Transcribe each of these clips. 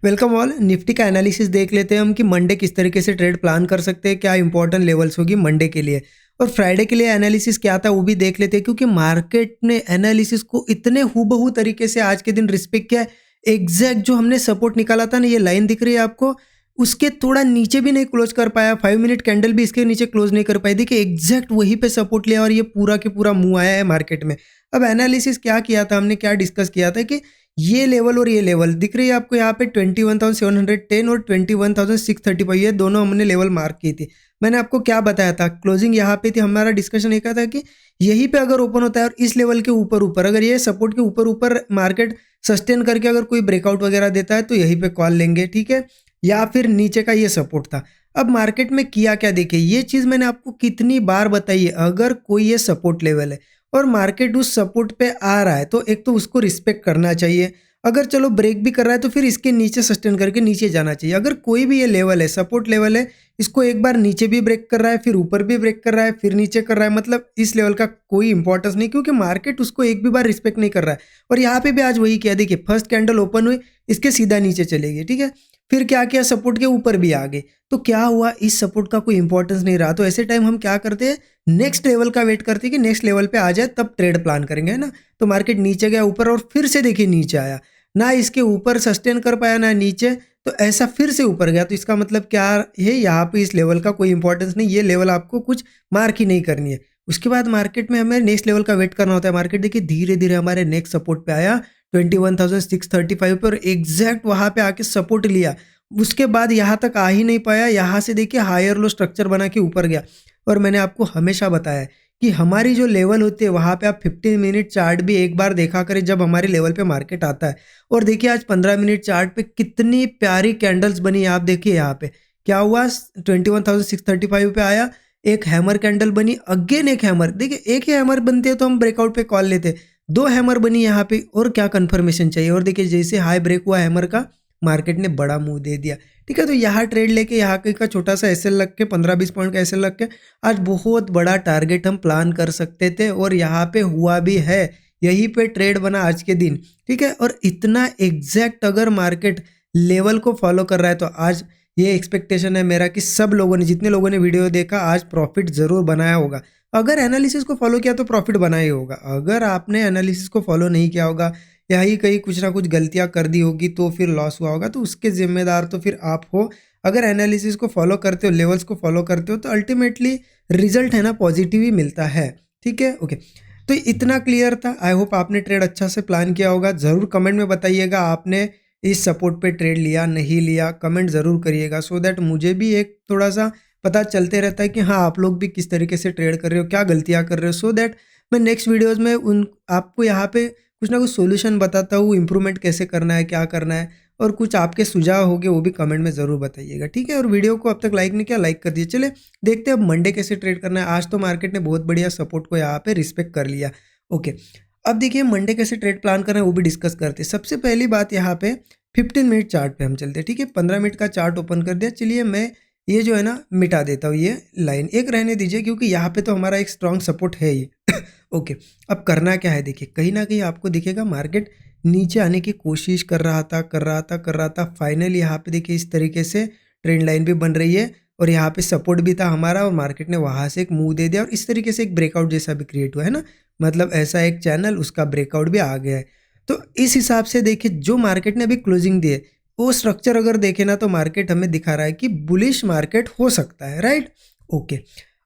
Welcome all. Nifty का analysis देख लेते हैं हम कि मंडे किस तरीके से ट्रेड प्लान कर सकते हैं, क्या इंपॉर्टेंट लेवल्स होगी मंडे के लिए और फ्राइडे के लिए एनालिसिस क्या था वो भी देख लेते हैं, क्योंकि मार्केट ने एनालिसिस को इतने हूबहू तरीके से आज के दिन रिस्पेक्ट किया है। एग्जैक्ट जो हमने सपोर्ट निकाला था ना, ये लाइन दिख रही है आपको, उसके थोड़ा नीचे भी नहीं क्लोज कर पाया। 5 मिनट कैंडल भी इसके नीचे क्लोज नहीं कर पाई। देखिए एग्जैक्ट वहीं पे सपोर्ट लिया और ये पूरा के पूरा मुंह आया है मार्केट में। अब एनालिसिस क्या किया था हमने, क्या डिस्कस किया था कि ये लेवल और ये लेवल दिख रही है आपको यहाँ पे 21,710 और 21,635, ये दोनों हमने लेवल मार्क की थी। मैंने आपको क्या बताया था, क्लोजिंग यहाँ पे थी, हमारा डिस्कशन एक था कि यहीं पे अगर ओपन होता है और इस लेवल के ऊपर ऊपर, अगर ये सपोर्ट के ऊपर ऊपर मार्केट सस्टेन करके अगर कोई ब्रेकआउट वगैरह देता है तो यहीं पे कॉल लेंगे, ठीक है। या फिर नीचे का ये सपोर्ट था। अब मार्केट में किया क्या, देखिए ये चीज़ मैंने आपको कितनी बार बताई है, अगर कोई ये सपोर्ट लेवल है और मार्केट उस सपोर्ट पे आ रहा है तो एक तो उसको रिस्पेक्ट करना चाहिए। अगर चलो ब्रेक भी कर रहा है तो फिर इसके नीचे सस्टेन करके नीचे जाना चाहिए। अगर कोई भी ये लेवल है, सपोर्ट लेवल है, इसको एक बार नीचे भी ब्रेक कर रहा है, फिर ऊपर भी ब्रेक कर रहा है, फिर नीचे कर रहा है, मतलब इस लेवल का कोई इंपॉर्टेंस नहीं, क्योंकि मार्केट उसको एक भी बार रिस्पेक्ट नहीं कर रहा है। और यहाँ पे भी आज वही किया, देखिए फर्स्ट कैंडल ओपन हुई, इसके सीधा नीचे चलेगी, ठीक है। फिर क्या किया, सपोर्ट के ऊपर भी आ गए, तो क्या हुआ, इस सपोर्ट का कोई इंपॉर्टेंस नहीं रहा। तो ऐसे टाइम हम क्या करते हैं, नेक्स्ट लेवल का वेट करते हैं कि नेक्स्ट लेवल पे आ जाए तब ट्रेड प्लान करेंगे, है ना। तो मार्केट नीचे गया ऊपर और फिर से देखिए नीचे आया, ना इसके ऊपर सस्टेन कर पाया ना नीचे, तो ऐसा फिर से ऊपर गया। तो इसका मतलब क्या है, यहाँ पे इस लेवल का कोई इंपॉर्टेंस नहीं, ये लेवल आपको कुछ मार्क ही नहीं करनी है। उसके बाद मार्केट में हमें नेक्स्ट लेवल का वेट करना होता है। मार्केट देखिए धीरे धीरे हमारे नेक्स्ट सपोर्ट पे आया 21,635 पर, एग्जैक्ट वहाँ पे आके सपोर्ट लिया। उसके बाद यहाँ तक आ ही नहीं पाया, यहाँ से देखिए हायर लो स्ट्रक्चर बना के ऊपर गया। और मैंने आपको हमेशा बताया है कि हमारी जो लेवल होती है वहाँ पे आप 15 मिनट चार्ट भी एक बार देखा करें जब हमारे लेवल पे मार्केट आता है। और देखिए आज 15 मिनट चार्ट पे कितनी प्यारी कैंडल्स बनी, आप देखिए यहाँ पे क्या हुआ, 21,635 पे आया, एक हैमर कैंडल बनी, अगेन एक हैमर। देखिए एक ही हैमर बनती है तो हम ब्रेकआउट पे कॉल लेते, दो हैमर बनी यहाँ पे, और क्या कन्फर्मेशन चाहिए। और देखिए जैसे हाई ब्रेक हुआ हैमर का, मार्केट ने बड़ा मुंह दे दिया, ठीक है। तो यहाँ ट्रेड लेके यहाँ का छोटा सा एसएल लग के 15-20 पॉइंट का एसएल लग के आज बहुत बड़ा टारगेट हम प्लान कर सकते थे, और यहाँ पे हुआ भी है, यहीं पे ट्रेड बना आज के दिन, ठीक है। और इतना एग्जैक्ट अगर मार्केट लेवल को फॉलो कर रहा है तो आज ये एक्सपेक्टेशन है मेरा कि सब लोगों ने, जितने लोगों ने वीडियो देखा, आज प्रॉफिट ज़रूर बनाया होगा। अगर एनालिसिस को फॉलो किया तो प्रॉफिट बनाया ही होगा, अगर आपने एनालिसिस को फॉलो नहीं किया होगा, यही कहीं कुछ ना कुछ गलतियां कर दी होगी तो फिर लॉस हुआ होगा, तो उसके जिम्मेदार तो फिर आप हो। अगर एनालिसिस को फॉलो करते हो, लेवल्स को फॉलो करते हो, तो अल्टीमेटली रिजल्ट है ना पॉजिटिव ही मिलता है, ठीक है। ओके, तो इतना क्लियर था। आई होप आपने ट्रेड अच्छा से प्लान किया होगा। ज़रूर कमेंट में बताइएगा आपने इस सपोर्ट पे ट्रेड लिया नहीं लिया, कमेंट ज़रूर करिएगा, सो दैट मुझे भी एक थोड़ा सा पता चलते रहता है कि हाँ आप लोग भी किस तरीके से ट्रेड कर रहे हो, क्या गलतियाँ कर रहे हो, सो दैट मैं नेक्स्ट वीडियोज़ में उन आपको यहाँ पे कुछ ना कुछ सॉल्यूशन बताता हूँ, इम्प्रूवमेंट कैसे करना है, क्या करना है, और कुछ आपके सुझाव होंगे वो भी कमेंट में ज़रूर बताइएगा, ठीक है। और वीडियो को अब तक लाइक नहीं किया, लाइक कर दीजिए। चले देखते हैं अब मंडे कैसे ट्रेड करना है। आज तो मार्केट ने बहुत बढ़िया सपोर्ट को यहाँ पे रिस्पेक्ट कर लिया। ओके, अब देखिए मंडे कैसे ट्रेड प्लान करना है वो भी डिस्कस करते हैं। सबसे पहली बात यहाँ पे 15 मिनट चार्ट पे हम चलते हैं, ठीक है। 15 मिनट का चार्ट ओपन कर दिया। चलिए मैं ये जो है ना मिटा देता हूँ, ये लाइन एक रहने दीजिए, क्योंकि यहाँ पे तो हमारा एक स्ट्रॉन्ग सपोर्ट है ही। ओके, अब करना क्या है, देखिए कहीं ना कहीं आपको दिखेगा मार्केट नीचे आने की कोशिश कर रहा था। फाइनली यहाँ पे देखिए इस तरीके से ट्रेंड लाइन भी बन रही है, और यहाँ पे सपोर्ट भी था हमारा, और मार्केट ने वहाँ से एक मूव दे दिया, और इस तरीके से एक ब्रेकआउट जैसा भी क्रिएट हुआ है ना, मतलब ऐसा एक चैनल, उसका ब्रेकआउट भी आ गया है। तो इस हिसाब से देखिए जो मार्केट ने अभी क्लोजिंग दी है, वो स्ट्रक्चर अगर देखें ना, तो मार्केट हमें दिखा रहा है कि बुलिश मार्केट हो सकता है, राइट। ओके,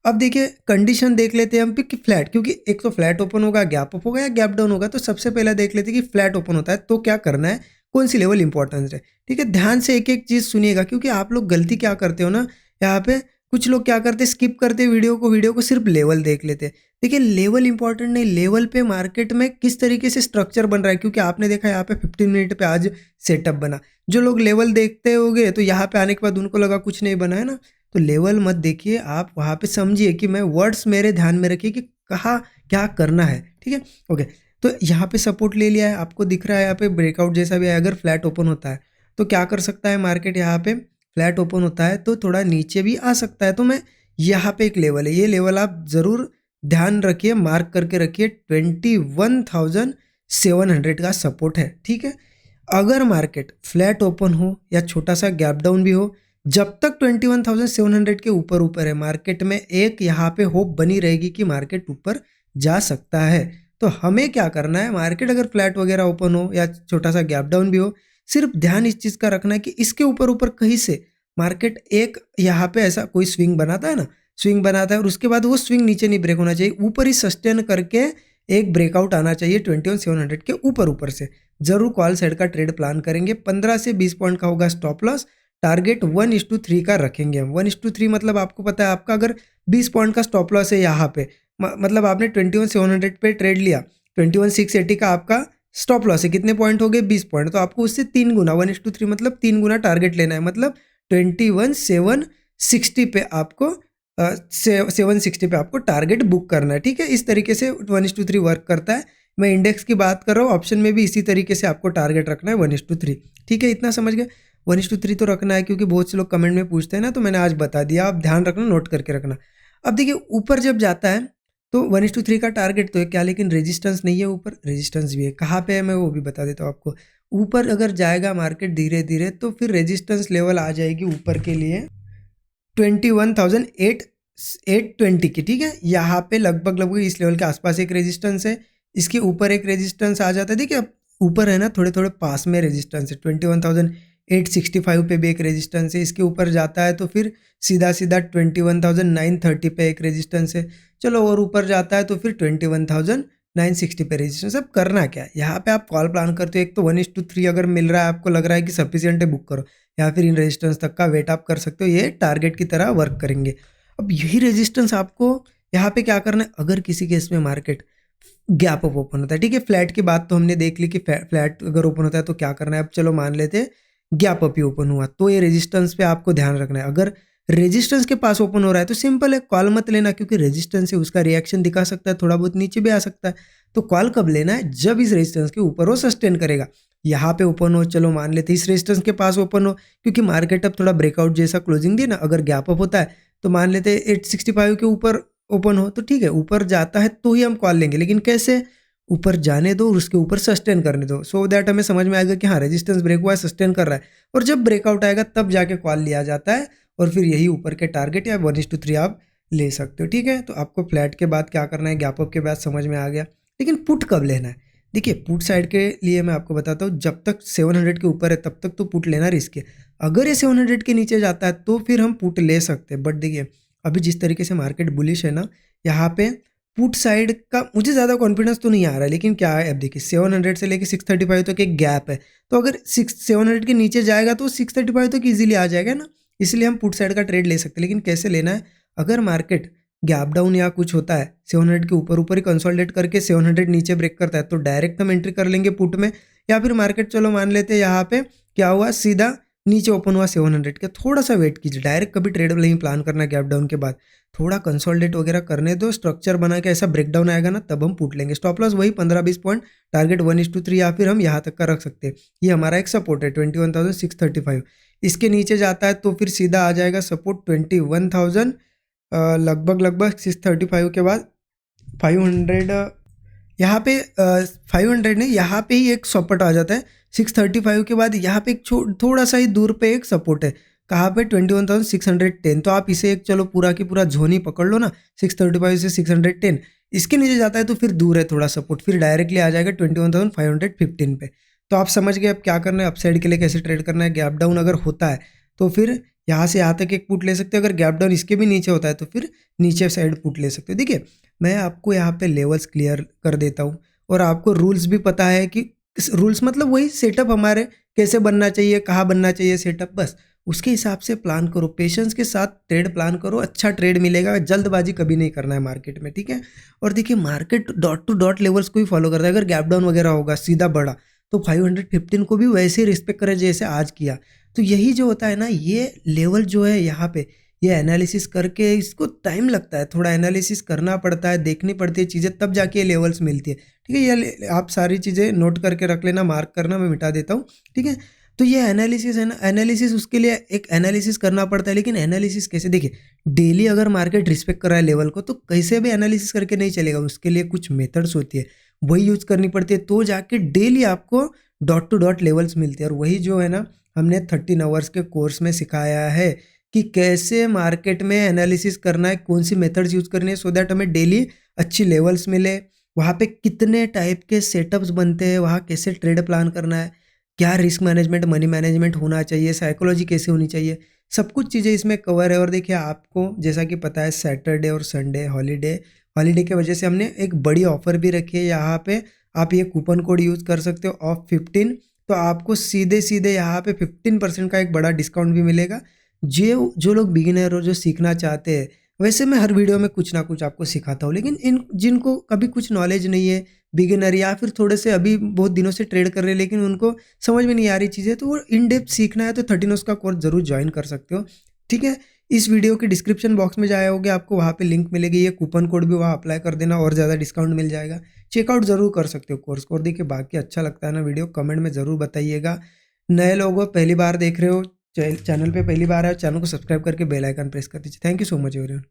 अब देखिए कंडीशन देख लेते हैं हम कि फ्लैट, क्योंकि एक तो फ्लैट ओपन होगा, गैप अप होगा या गैप डाउन होगा। तो सबसे पहले देख लेते हैं कि फ्लैट ओपन होता है तो क्या करना है, कौन सी लेवल इंपॉर्टेंस है, ठीक है। ध्यान से एक एक चीज़ सुनिएगा, क्योंकि आप लोग गलती क्या करते हो ना, यहाँ पे कुछ लोग क्या करते हैं, स्किप करते हैं वीडियो को सिर्फ लेवल देख लेते हैं। देखिए लेवल इंपॉर्टेंट नहीं, लेवल पे मार्केट में किस तरीके से स्ट्रक्चर बन रहा है, क्योंकि आपने देखा यहाँ पे 15 मिनट पे आज सेटअप बना। जो लोग लेवल देखते होंगे तो यहाँ पे आने के बाद उनको लगा कुछ नहीं बना है ना, तो लेवल मत देखिए, आप वहाँ पे समझिए कि मैं वर्ड्स मेरे ध्यान में रखिए कि कहाँ क्या करना है, ठीक है। ओके, तो यहाँ पे सपोर्ट ले लिया है, आपको दिख रहा है यहाँ पे ब्रेकआउट जैसा भी है। अगर फ्लैट ओपन होता है तो क्या कर सकता है मार्केट, यहाँ पे फ्लैट ओपन होता है तो थोड़ा नीचे भी आ सकता है। तो मैं यहाँ पे एक लेवल है, ये लेवल आप ज़रूर ध्यान रखिए, मार्क करके रखिए, 21,700 का सपोर्ट है, ठीक है। अगर मार्केट फ्लैट ओपन हो या छोटा सा गैप डाउन भी हो, जब तक 21,700 के ऊपर ऊपर है मार्केट में, एक यहाँ पे होप बनी रहेगी कि मार्केट ऊपर जा सकता है। तो हमें क्या करना है, मार्केट अगर फ्लैट वगैरह ओपन हो या छोटा सा गैप डाउन भी हो, सिर्फ ध्यान इस चीज़ का रखना है कि इसके ऊपर ऊपर कहीं से मार्केट एक यहाँ पे ऐसा कोई स्विंग बनाता है ना, स्विंग बनाता है और उसके बाद वो स्विंग नीचे नहीं ब्रेक होना चाहिए, ऊपर ही सस्टेन करके एक ब्रेकआउट आना चाहिए 21,700 के ऊपर ऊपर से। जरूर कॉल साइड का ट्रेड प्लान करेंगे। 15 से 20 पॉइंट का होगा स्टॉप लॉस। टारगेट 1:3 का रखेंगे हम। 1:3 मतलब आपको पता है, आपका अगर 20 पॉइंट का स्टॉप लॉस है यहाँ पे, मतलब आपने 21,700 पे ट्रेड लिया, 21,680 का आपका स्टॉप लॉस है, कितने पॉइंट हो गए, 20 पॉइंट। तो आपको उससे 3 गुना, 1:3 मतलब 3 गुना टारगेट लेना है, मतलब 21,760 पे आपको 760 पे आपको टारगेट बुक करना है। ठीक है, इस तरीके से 1:3 वर्क करता है। मैं इंडेक्स की बात कर रहा हूँ, ऑप्शन में भी इसी तरीके से आपको टारगेट रखना है 1:3। ठीक है, इतना समझ गए। 1:3 तो रखना है क्योंकि बहुत से लोग कमेंट में पूछते हैं ना, तो मैंने आज बता दिया, आप ध्यान रखना, नोट करके रखना। अब देखिए ऊपर जब जाता है तो 1:3 का टारगेट तो है क्या, लेकिन रेजिस्टेंस नहीं है, ऊपर रेजिस्टेंस भी है। कहाँ पे है मैं वो भी बता देता हूँ आपको। ऊपर अगर जाएगा मार्केट धीरे धीरे तो फिर रेजिस्टेंस लेवल आ जाएगी ऊपर के लिए 21,820 की। ठीक है, यहाँ पे लगभग लगभग इस लेवल के आसपास एक रेजिस्टेंस है, इसके ऊपर एक रेजिस्टेंस आ जाता है। देखिए अब ऊपर है ना, थोड़े थोड़े पास में रेजिस्टेंस है। 21,865 पे भी एक रेजिस्टेंस है, इसके ऊपर जाता है तो फिर सीधा सीधा 21,930 पे एक रेजिस्टेंस है। चलो और ऊपर जाता है तो फिर 21,960 पे रेजिस्टेंस। अब करना क्या है, यहाँ पे आप कॉल प्लान करते हो, एक तो 1:3 अगर मिल रहा है, आपको लग रहा है कि सफिशियंट है, बुक करो, या फिर इन रेजिस्टेंस तक का वेट आप कर सकते हो, ये टारगेट की तरह वर्क करेंगे। अब यही रेजिस्टेंस आपको यहाँ पे क्या करना है, अगर किसी केस में मार्केट गैप अप ओपन होता है, ठीक है, फ्लैट की बात तो हमने देख ली कि फ्लैट अगर ओपन होता है तो क्या करना है। अब चलो मान लेते हैं गैप अप ही ओपन हुआ, तो ये रेजिस्टेंस पे आपको ध्यान रखना है। अगर रेजिस्टेंस के पास ओपन हो रहा है तो सिंपल है, कॉल मत लेना, क्योंकि रेजिस्टेंस है, उसका रिएक्शन दिखा सकता है, थोड़ा बहुत नीचे भी आ सकता है। तो कॉल कब लेना है, जब इस रेजिस्टेंस के ऊपर वो सस्टेन करेगा। यहाँ पे ओपन हो, चलो मान लेते इस रेजिस्टेंस के पास ओपन हो, क्योंकि मार्केट अब थोड़ा ब्रेकआउट जैसा क्लोजिंग दी ना, अगर गैप अप होता है तो मान लेते 865 के ऊपर ओपन हो, तो ठीक है, ऊपर जाता है तो ही हम कॉल लेंगे, लेकिन कैसे, ऊपर जाने दो और उसके ऊपर सस्टेन करने दो, सो दैट हमें समझ में आएगा कि हाँ रेजिस्टेंस ब्रेक हुआ है, सस्टेन कर रहा है, और जब ब्रेकआउट आएगा तब जाके कॉल लिया जाता है, और फिर यही ऊपर के टारगेट या 1:3 आप ले सकते हो। ठीक है, तो आपको फ्लैट के बाद क्या करना है, गैप अप के बाद समझ में आ गया। लेकिन पुट कब लेना है, देखिए पुट साइड के लिए मैं आपको बताता हूँ, जब तक 700 के ऊपर है तब तक तो पुट लेना रिस्क है। अगर ये 700 के नीचे जाता है तो फिर हम पुट ले सकते हैं, बट देखिए अभी जिस तरीके से मार्केट बुलिश है ना, यहाँ पे पुट साइड का मुझे ज़्यादा कॉन्फिडेंस तो नहीं आ रहा है। लेकिन क्या है, अब देखिए 700 से लेके 635 तक एक गैप है, तो अगर 700 के नीचे जाएगा तो 635 तक इजीली आ जाएगा ना, इसलिए हम पुट साइड का ट्रेड ले सकते हैं। लेकिन कैसे लेना है, अगर मार्केट गैप डाउन या कुछ होता है 700 के ऊपर ऊपर ही कंसोलिडेट करके 700 नीचे ब्रेक करता है, तो डायरेक्ट हम एंट्री कर लेंगे पुट में। या फिर मार्केट चलो मान लेते हैं यहाँ पे क्या हुआ, सीधा नीचे ओपन हुआ 700 के, थोड़ा सा वेट कीजिए, डायरेक्ट कभी ट्रेड नहीं प्लान करना गैप डाउन के बाद, थोड़ा कंसोलिडेट वगैरह करने दो, स्ट्रक्चर बना के ऐसा ब्रेकडाउन आएगा ना तब हम पुट लेंगे। स्टॉप लॉस वही 15-20 पॉइंट, टारगेट 1:3 या फिर हम यहाँ तक का रख सकते हैं। ये हमारा एक सपोर्ट है 21,635, इसके नीचे जाता है तो फिर सीधा आ जाएगा सपोर्ट 21,000, लगभग लगभग 635 के बाद 500, यहाँ पे 500 नहीं, यहाँ पे ही एक सपोर्ट आ जाता है 635 के बाद, यहाँ पे एक थोड़ा सा ही दूर पे एक सपोर्ट है, कहाँ पे 21,610। तो आप इसे एक चलो पूरा की पूरा झोन ही पकड़ लो ना, 635 से 610, इसके नीचे जाता है तो फिर दूर है थोड़ा सपोर्ट, फिर डायरेक्टली आ जाएगा 21,515 पे। तो आप समझ गए अब क्या करना है, अपसाइड के लिए कैसे ट्रेड करना है। गैप डाउन अगर होता है तो फिर यहाँ से यहाँ तक एक पुट ले सकते हो, अगर गैप डाउन इसके भी नीचे होता है तो फिर नीचे साइड पुट ले सकते हो। देखिए मैं आपको यहाँ पे लेवल्स क्लियर कर देता हूँ, और आपको रूल्स भी पता है कि रूल्स मतलब वही सेटअप हमारे कैसे बनना चाहिए, कहाँ बनना चाहिए सेटअप, बस उसके हिसाब से प्लान करो, पेशेंस के साथ ट्रेड प्लान करो, अच्छा ट्रेड मिलेगा, जल्दबाजी कभी नहीं करना है मार्केट में। ठीक है, और देखिए market dot to dot levels को ही फॉलो करता है, अगर गैप डाउन वगैरह होगा सीधा बढ़ा तो 515 को भी वैसे ही रिस्पेक्ट करे जैसे आज किया। तो यही जो होता है ना, ये लेवल जो है यहाँ पे, ये एनालिसिस करके इसको टाइम लगता है, थोड़ा एनालिसिस करना पड़ता है, देखनी पड़ती है चीज़ें, तब जाके ये लेवल्स मिलती है। ठीक है, ये आप सारी चीज़ें नोट करके रख लेना, मार्क करना, मैं मिटा देता हूँ। ठीक है, तो ये एनालिसिस है ना, एनालिसिस उसके लिए एक एनालिसिस करना पड़ता है, लेकिन एनालिसिस कैसे, देखिए डेली अगर मार्केट रिस्पेक्ट कर रहा है लेवल को तो कैसे भी एनालिसिस करके नहीं चलेगा, उसके लिए कुछ मेथड्स होती है, वही यूज करनी पड़ती है, तो जाके डेली आपको डॉट टू डॉट लेवल्स मिलते हैं। और वही जो है ना हमने 13 आवर्स के कोर्स में सिखाया है कि कैसे मार्केट में एनालिसिस करना है, कौन सी मेथड्स यूज़ करनी है सो दैट हमें डेली अच्छी लेवल्स मिले। वहाँ पे कितने टाइप के सेटअप्स बनते हैं, वहाँ कैसे ट्रेड प्लान करना है, क्या रिस्क मैनेजमेंट, मनी मैनेजमेंट होना चाहिए, साइकोलॉजी कैसे होनी चाहिए, सब कुछ चीज़ें इसमें कवर है। और देखिए आपको जैसा कि पता है सैटरडे और संडे हॉलीडे, हॉलीडे की वजह से हमने एक बड़ी ऑफ़र भी रखी है यहाँ पे। आप ये कूपन कोड यूज़ कर सकते हो ऑफ 15, तो आपको सीधे सीधे यहाँ पे 15% का एक बड़ा डिस्काउंट भी मिलेगा। जो जो लोग बिगिनर हो, जो सीखना चाहते हैं, वैसे मैं हर वीडियो में कुछ ना कुछ आपको सिखाता हूँ, लेकिन इन जिनको कभी कुछ नॉलेज नहीं है, बिगिनर या फिर थोड़े से अभी बहुत दिनों से ट्रेड कर रहे हैं लेकिन उनको समझ में नहीं आ रही चीज़ें, तो वो इन डेप्थ सीखना है तो 13 का कोर्स ज़रूर ज्वाइन कर सकते हो। ठीक है, इस वीडियो के डिस्क्रिप्शन बॉक्स में जाओगे, आपको वहाँ पे लिंक मिलेगी, ये कूपन कोड भी वहाँ अप्लाई कर देना और ज़्यादा डिस्काउंट मिल जाएगा। चेकआउट ज़रूर कर सकते हो कोर्स को। और देखिए बाकी अच्छा लगता है ना वीडियो, कमेंट में ज़रूर बताइएगा। नए लोग हो, पहली बार देख रहे हो, चैनल पे पहली बार है, चैनल को सब्सक्राइब करके बेल आइकन प्रेस कर दीजिए। Thank you so much everyone.